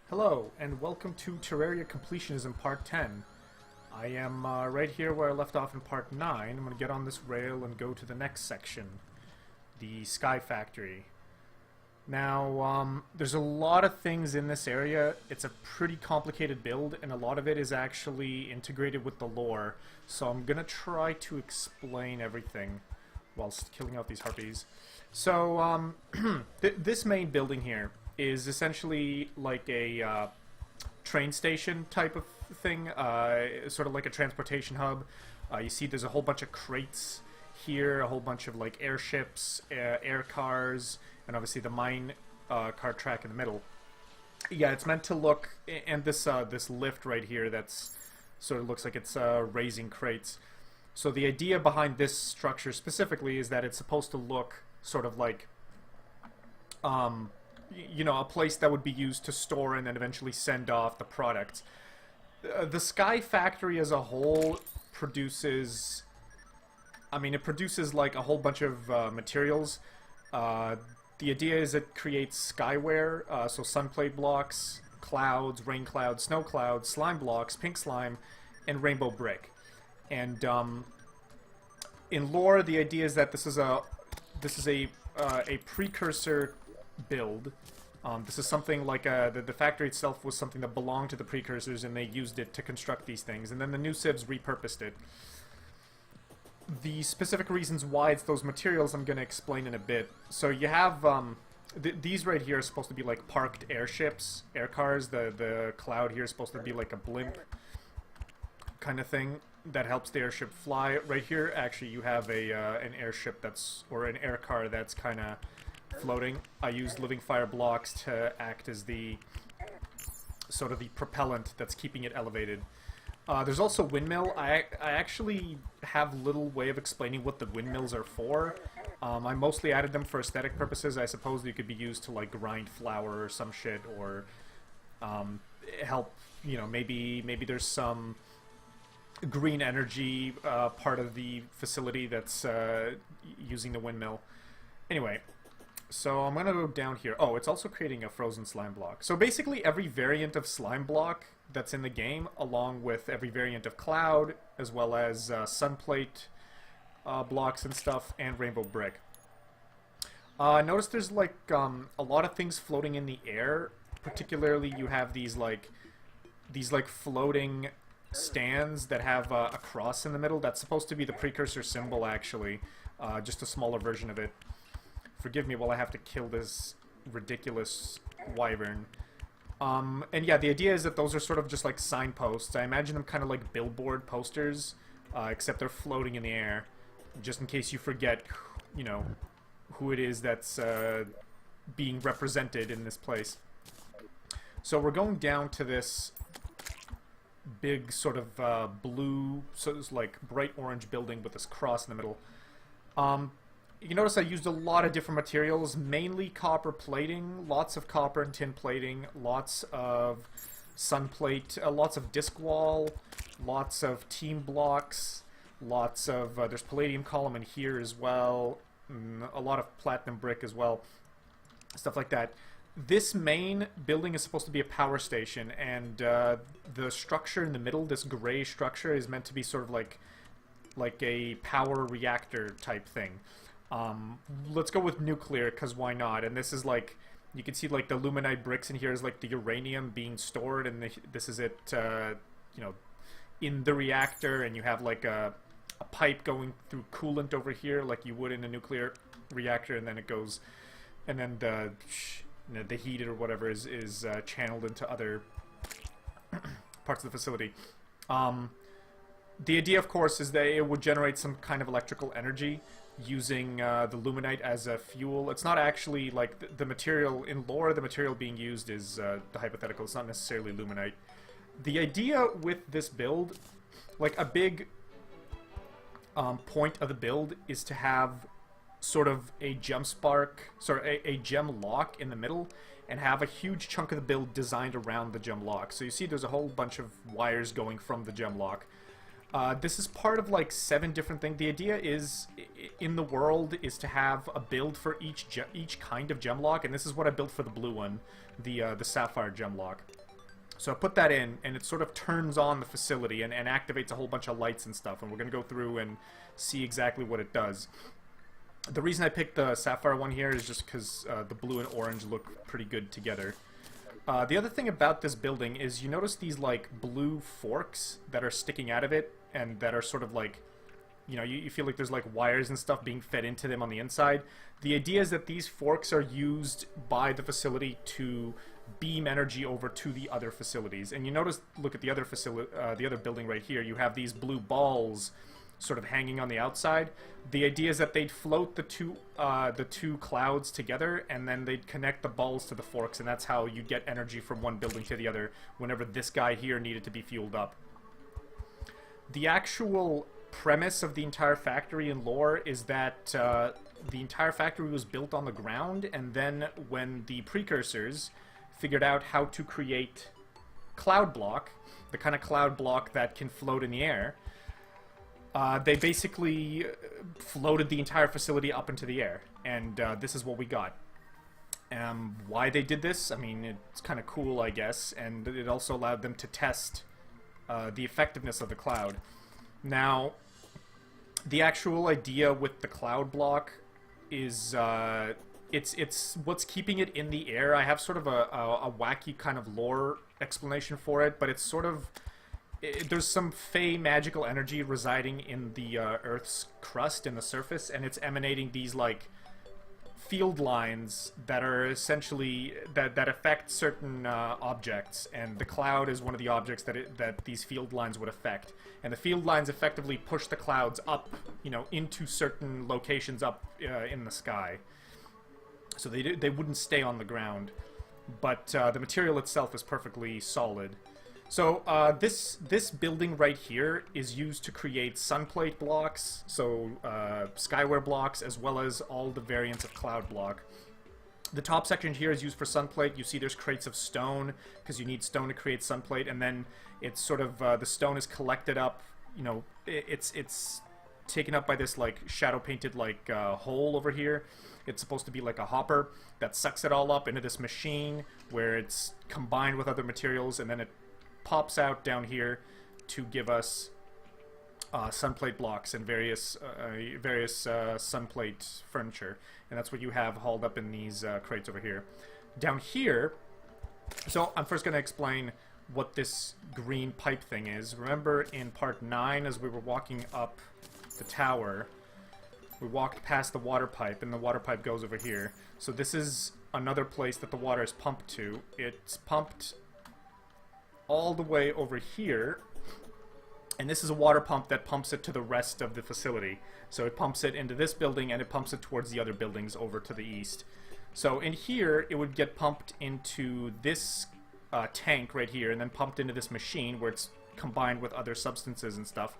Hello, and welcome to Terraria Completionism Part 10. I am right here where I left off in Part 9. I'm going to get on this rail and go to the next section, the Sky Factory. Now, there's a lot of things in this area. It's a pretty complicated build, and a lot of it is actually integrated with the lore. So I'm going to try to explain everything whilst killing out these harpies. So, this main building here is essentially like a train station type of thing, sort of like a transportation hub. You see there's a whole bunch of crates here, a whole bunch of like airships, air cars, and obviously the mine car track in the middle. Yeah, it's meant to look, and this lift right here that's sort of looks like it's raising crates. So the idea behind this structure specifically is that it's supposed to look sort of like you know, a place that would be used to store and then eventually send off the product. The Sky Factory as a whole produces, I mean, it produces like a whole bunch of materials. The idea is it creates skyware, so sunplate blocks, clouds, rain clouds, snow clouds, slime blocks, pink slime, and rainbow brick. And in lore, the idea is that this is a precursor build. This is something like the factory itself was something that belonged to the precursors, and they used it to construct these things, and then the new civs repurposed it. The specific reasons why it's those materials I'm going to explain in a bit. So you have these right here are supposed to be like parked airships, air cars. The cloud here is supposed to be like a blimp kind of thing that helps the airship fly. Right here, actually, you have an airship that's, or an air car that's kind of floating. I used living fire blocks to act as the sort of the propellant that's keeping it elevated. There's also windmill. I actually have little way of explaining what the windmills are for. I mostly added them for aesthetic purposes. I suppose they could be used to like grind flour or some shit, or help, you know, maybe there's some green energy part of the facility that's using the windmill. Anyway, so I'm going to go down here. Oh, it's also creating a frozen slime block. So basically every variant of slime block that's in the game, along with every variant of cloud, as well as sunplate blocks and stuff, and rainbow brick. Notice there's like a lot of things floating in the air. Particularly you have these like floating stands that have a cross in the middle. That's supposed to be the precursor symbol, actually. Just a smaller version of it. Forgive me while I have to kill this ridiculous wyvern. And yeah, the idea is that those are sort of just like signposts. I imagine them kind of like billboard posters, except they're floating in the air, just in case you forget, you know, who it is that's being represented in this place. So we're going down to this big sort of blue, so it's like bright orange building with this cross in the middle. You notice I used a lot of different materials, mainly copper plating, lots of copper and tin plating, lots of sunplate, lots of disc wall, lots of team blocks, lots of, there's palladium column in here as well, a lot of platinum brick as well, stuff like that. This main building is supposed to be a power station, and the structure in the middle, this gray structure, is meant to be sort of like a power reactor type thing. Let's go with nuclear, because why not? And this is like, you can see like the illuminate bricks in here is like the uranium being stored, and this is it, you know, in the reactor, and you have like a pipe going through coolant over here like you would in a nuclear reactor, and then it goes, and then the heat or whatever is channeled into other parts of the facility. The idea, of course, is that it would generate some kind of electrical energy using the illuminate as a fuel. It's not actually like the material in lore. The material being used is the hypothetical. It's not necessarily illuminate. The idea with this build, like a big point of the build, is to have sort of a gem spark, sorry, a gem lock in the middle, and have a huge chunk of the build designed around the gem lock. So you see there's a whole bunch of wires going from the gem lock. This is part of like 7 different things. The idea is, in the world, is to have a build for each kind of gemlock, and this is what I built for the blue one, the sapphire gemlock. So I put that in, and it sort of turns on the facility and activates a whole bunch of lights and stuff, and we're going to go through and see exactly what it does. The reason I picked the sapphire one here is just because the blue and orange look pretty good together. The other thing about this building is you notice these like blue forks that are sticking out of it, and that are sort of like, you know, you feel like there's like wires and stuff being fed into them on the inside. The idea is that these forks are used by the facility to beam energy over to the other facilities. And you notice, look at the other facility, the other building right here. You have these blue balls sort of hanging on the outside. The idea is that they'd float the two clouds together, and then they'd connect the balls to the forks, and that's how you get energy from one building to the other whenever this guy here needed to be fueled up. The actual premise of the entire factory and lore is that the entire factory was built on the ground, and then when the precursors figured out how to create cloud block, the kind of cloud block that can float in the air, they basically floated the entire facility up into the air, and this is what we got. Why they did this, I mean, it's kind of cool, I guess, and it also allowed them to test the effectiveness of the cloud. Now, the actual idea with the cloud block is it's what's keeping it in the air. I have sort of a wacky kind of lore explanation for it, but it's sort of... there's some fey magical energy residing in the Earth's crust, in the surface, and it's emanating these, like, field lines that are essentially... that affect certain objects, and the cloud is one of the objects that these field lines would affect. And the field lines effectively push the clouds up, you know, into certain locations up in the sky. So they wouldn't stay on the ground. But the material itself is perfectly solid. So this building right here is used to create sunplate blocks, so skyware blocks, as well as all the variants of cloud block. The top section here is used for sunplate. You see there's crates of stone, because you need stone to create sunplate, and then it's sort of, the stone is collected up, you know, it's taken up by this, like, shadow-painted, like, hole over here. It's supposed to be like a hopper that sucks it all up into this machine, where it's combined with other materials, and then it pops out down here to give us sunplate blocks and various sunplate furniture, and that's what you have hauled up in these crates over here. Down here, so I'm first going to explain what this green pipe thing is. Remember in part 9, as we were walking up the tower, we walked past the water pipe, and the water pipe goes over here. So this is another place that the water is pumped to. It's pumped all the way over here, and this is a water pump that pumps it to the rest of the facility. So it pumps it into this building, and it pumps it towards the other buildings over to the east. So in here, it would get pumped into this tank right here, and then pumped into this machine where it's combined with other substances and stuff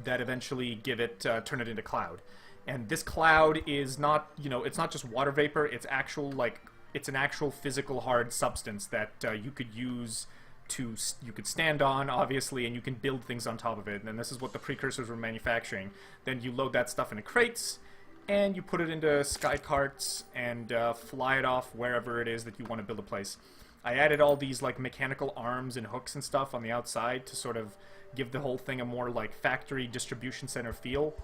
that eventually give it, turn it into cloud. And this cloud is not, you know, it's not just water vapor, it's actual, like, it's an actual physical hard substance that you could use to, you could stand on, obviously, and you can build things on top of it. And this is what the precursors were manufacturing. Then you load that stuff into crates, and you put it into sky carts and fly it off wherever it is that you want to build a place. I added all these, like, mechanical arms and hooks and stuff on the outside to sort of give the whole thing a more, like, factory distribution center feel.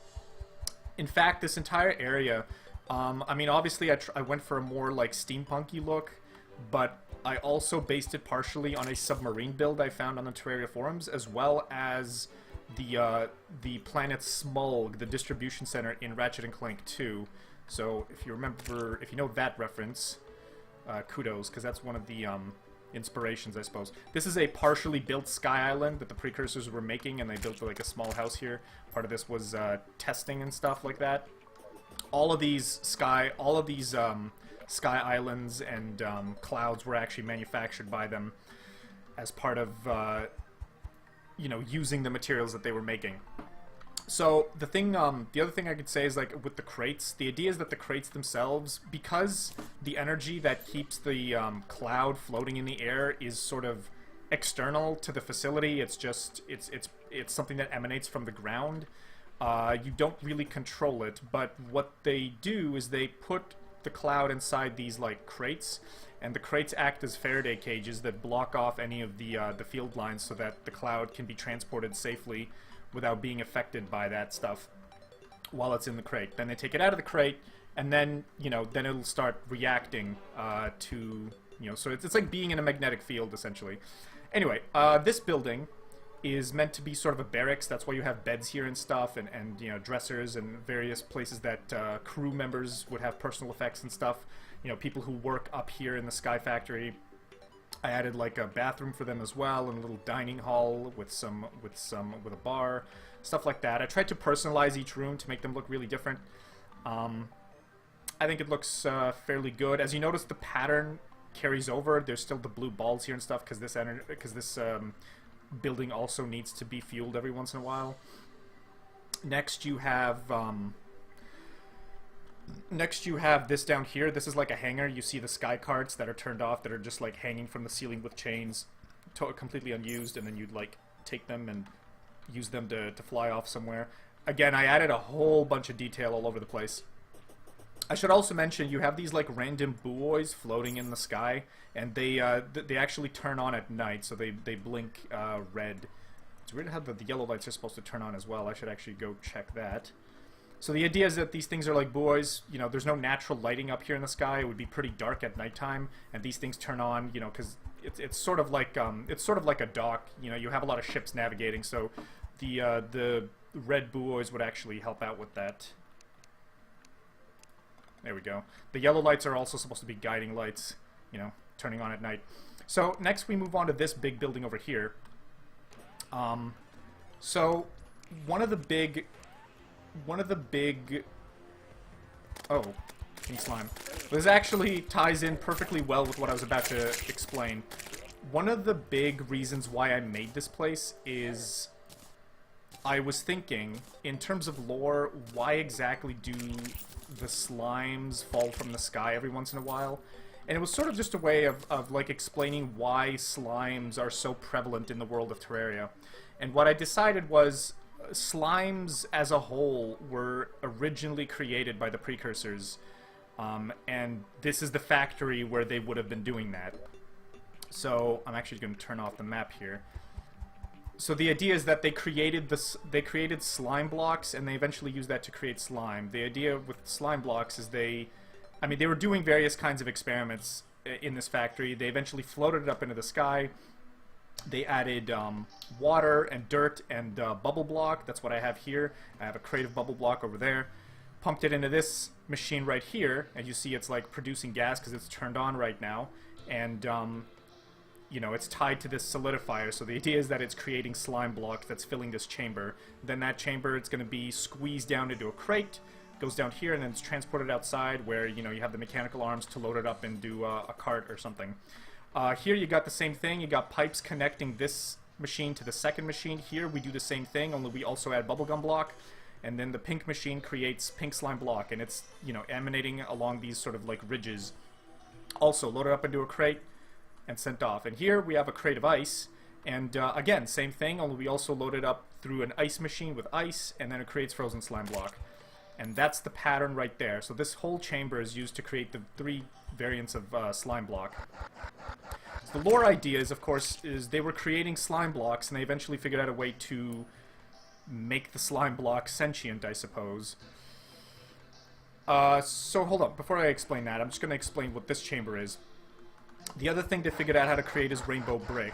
In fact, this entire area, I mean, obviously I went for a more, like, steampunky look, but I also based it partially on a submarine build I found on the Terraria forums, as well as the planet Smulg, the distribution center in Ratchet & Clank 2. So if you remember, if you know that reference, kudos, because that's one of the inspirations, I suppose. This is a partially built sky island that the precursors were making, and they built like a small house here. Part of this was testing and stuff like that. All of these sky islands and clouds were actually manufactured by them as part of you know, using the materials that they were making. So the thing, the other thing I could say is, like, with the crates, the idea is that the crates themselves, because the energy that keeps the cloud floating in the air is sort of external to the facility, it's just, it's something that emanates from the ground. You don't really control it, but what they do is they put the cloud inside these like crates, and the crates act as Faraday cages that block off any of the field lines so that the cloud can be transported safely without being affected by that stuff while it's in the crate. Then they take it out of the crate, and then, you know, then it'll start reacting to, you know, so it's like being in a magnetic field, essentially. Anyway, this building is meant to be sort of a barracks. That's why you have beds here and stuff, and you know, dressers and various places that crew members would have personal effects and stuff. You know, people who work up here in the Sky Factory. I added like a bathroom for them as well, and a little dining hall with a bar, stuff like that. I tried to personalize each room to make them look really different. I think it looks fairly good. As you notice, the pattern carries over. There's still the blue balls here and stuff because this building also needs to be fueled every once in a while. Next you have this down here. This is like a hangar. You see the sky carts that are turned off, that are just like hanging from the ceiling with chains, completely unused, and then you'd like take them and use them to fly off somewhere. Again, I added a whole bunch of detail all over the place. I should also mention you have these like random buoys floating in the sky, and they actually turn on at night, so they blink red. It's weird how the yellow lights are supposed to turn on as well. I should actually go check that. So the idea is that these things are like buoys. You know, there's no natural lighting up here in the sky. It would be pretty dark at nighttime, and these things turn on. You know, because it's sort of like a dock. You know, you have a lot of ships navigating, so the red buoys would actually help out with that. There we go. The yellow lights are also supposed to be guiding lights, you know, turning on at night. So next we move on to this big building over here. So one of the big oh, pink slime. This actually ties in perfectly well with what I was about to explain. One of the big reasons why I made this place is I was thinking, in terms of lore, why exactly do the slimes fall from the sky every once in a while? And it was sort of just a way of like explaining why slimes are so prevalent in the world of Terraria. And what I decided was slimes as a whole were originally created by the Precursors, and this is the factory where they would have been doing that. So I'm actually going to turn off the map here. So the idea is that they created slime blocks, and they eventually used that to create slime. The idea with slime blocks is they were doing various kinds of experiments in this factory. They eventually floated it up into the sky. They added water and dirt and bubble block. That's what I have here. I have a crate of bubble block over there. Pumped it into this machine right here. As you see, it's like producing gas because it's turned on right now. And you know, it's tied to this solidifier, so the idea is that it's creating slime blocks that's filling this chamber. Then that chamber, it's going to be squeezed down into a crate, goes down here, and then it's transported outside where, you know, you have the mechanical arms to load it up into a cart or something. Here you got the same thing. You got pipes connecting this machine to the second machine. Here we do the same thing, only we also add bubblegum block, and then the pink machine creates pink slime block, and it's, you know, emanating along these sort of like ridges. Also loaded up into a crate and sent off. And here we have a crate of ice, and again, same thing, only we also load it up through an ice machine with ice, and then it creates frozen slime block. And that's the pattern right there. So this whole chamber is used to create the 3 variants of slime block. So the lore idea is, of course, is they were creating slime blocks, and they eventually figured out a way to make the slime block sentient, I suppose. So hold on, before I explain that, I'm just going to explain what this chamber is. The other thing they figured out how to create is rainbow brick,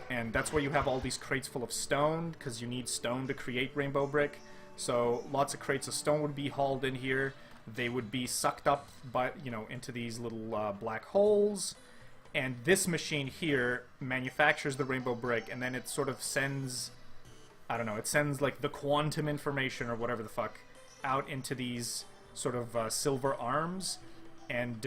and that's where you have all these crates full of stone, because you need stone to create rainbow brick. So lots of crates of stone would be hauled in here. They would be sucked up by, you know, into these little black holes, and this machine here manufactures the rainbow brick, and then it sort of sends, I don't know, it sends like the quantum information or whatever the fuck out into these sort of silver arms, and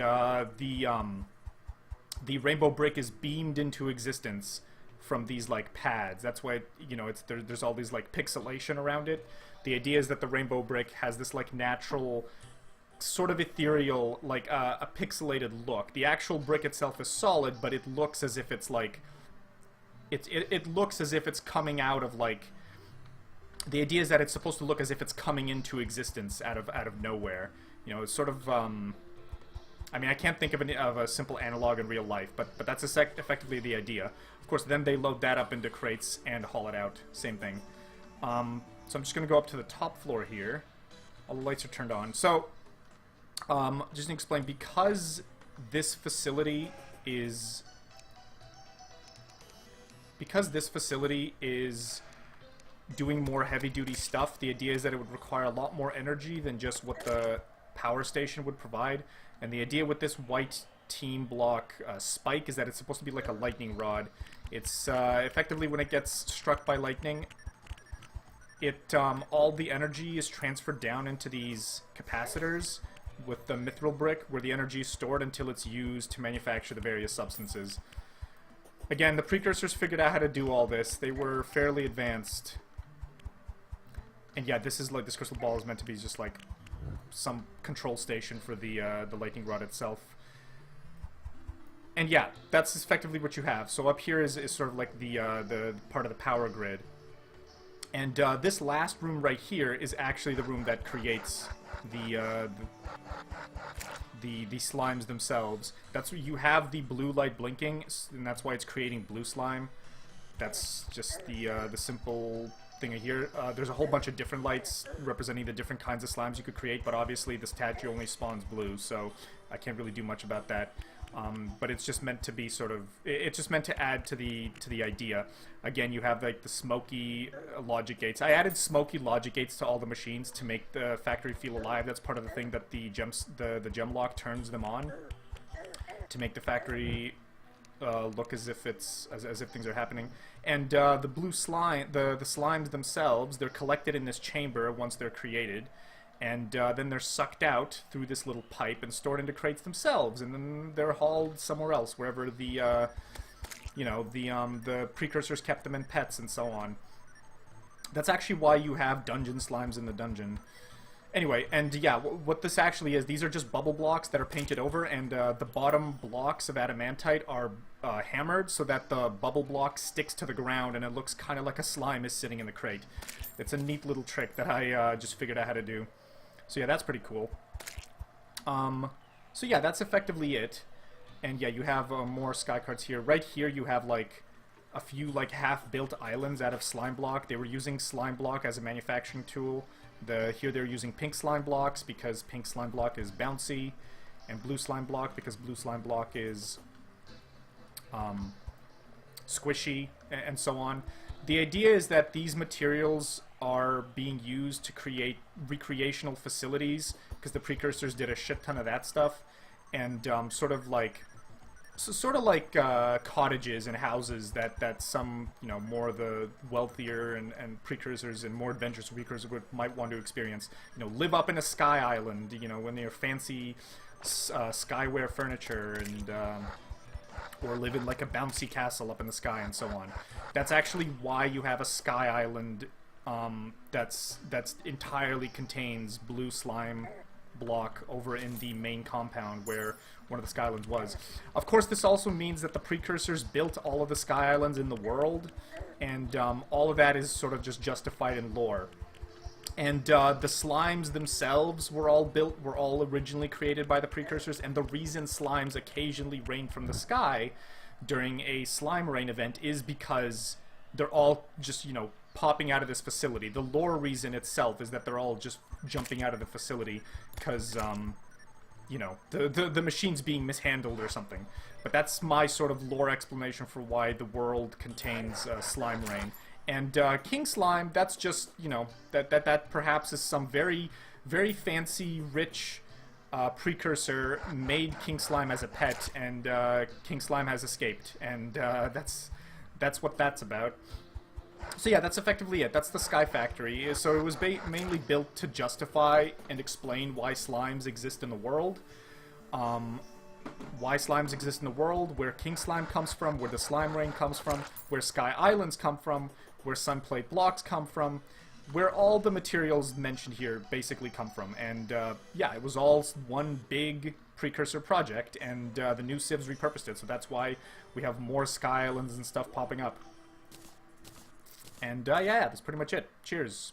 the rainbow brick is beamed into existence from these like pads. That's why, you know, there's all these like pixelation around it. The idea is that the rainbow brick has this like natural, sort of ethereal, like a pixelated look. The actual brick itself is solid, but it looks as if it's like it looks as if it's coming out of like the idea is that it's supposed to look as if it's coming into existence out of nowhere. You know, it's sort of, I mean, I can't think of a simple analog in real life, but that's effectively the idea. Of course, then they load that up into crates and haul it out. Same thing. So I'm just going to go up to the top floor here. All the lights are turned on. So, just to explain, because this facility is doing more heavy-duty stuff, the idea is that it would require a lot more energy than just what the power station would provide. And the idea with this white team block spike is that it's supposed to be like a lightning rod. It's effectively, when it gets struck by lightning, all the energy is transferred down into these capacitors with the mithril brick, where the energy is stored until it's used to manufacture the various substances. Again, the precursors figured out how to do all this. They were fairly advanced. And yeah, this crystal ball is meant to be just like some control station for the lightning rod itself. And yeah, that's effectively what you have. So up here is sort of like the part of the power grid. And this last room right here is actually the room that creates the slimes themselves. That's where you have the blue light blinking, and that's why it's creating blue slime. That's just the simple thing here. There's a whole bunch of different lights representing the different kinds of slimes you could create, but obviously the statue only spawns blue, so I can't really do much about that. But it's just meant to be sort of, it's just meant to add to the idea. Again, you have like the smoky logic gates. I added smoky logic gates to all the machines to make the factory feel alive. That's part of the thing that the gem lock turns them on, to make the factory look as if as if things are happening. And the blue slime, the slimes themselves, they're collected in this chamber once they're created. And then they're sucked out through this little pipe and stored into crates themselves, and then they're hauled somewhere else, wherever the precursors kept them in pets and so on. That's actually why you have dungeon slimes in the dungeon. Anyway, and yeah, what this actually is, these are just bubble blocks that are painted over, and the bottom blocks of adamantite are hammered so that the bubble block sticks to the ground, and it looks kind of like a slime is sitting in the crate. It's a neat little trick that I just figured out how to do. So yeah, that's pretty cool. So yeah, that's effectively it. And yeah, you have more sky cards here. Right here you have like a few like half-built islands out of slime block. They were using slime block as a manufacturing tool. Here they're using pink slime blocks because pink slime block is bouncy, and blue slime block because blue slime block is squishy, and so on. The idea is that these materials are being used to create recreational facilities, because the precursors did a shit ton of that stuff, and sort of like cottages and houses that some, you know, more of the wealthier and precursors and more adventurous precursors might want to experience. You know, live up in a sky island, you know, when they're fancy skyware furniture, and or live in like a bouncy castle up in the sky and so on. That's actually why you have a sky island that's entirely contains blue slime block over in the main compound where one of the sky islands was. Of course, this also means that the precursors built all of the sky islands in the world, and all of that is sort of just justified in lore. And the slimes themselves were all originally created by the precursors, and the reason slimes occasionally rain from the sky during a slime rain event is because they're all just, you know, popping out of this facility. The lore reason itself is that they're all just jumping out of the facility because, you know, the machine's being mishandled or something. But that's my sort of lore explanation for why the world contains slime rain. And King Slime, that's just, you know, that perhaps is some very, very fancy, rich precursor made King Slime as a pet, and King Slime has escaped. And that's what that's about. So yeah, that's effectively it. That's the Sky Factory. So it was mainly built to justify and explain why slimes exist in the world. Why slimes exist in the world, where King Slime comes from, where the slime rain comes from, where Sky Islands come from, where sunplate blocks come from, where all the materials mentioned here basically come from. And yeah, it was all one big precursor project, and the new civs repurposed it, so that's why we have more Sky Islands and stuff popping up. And yeah, that's pretty much it. Cheers.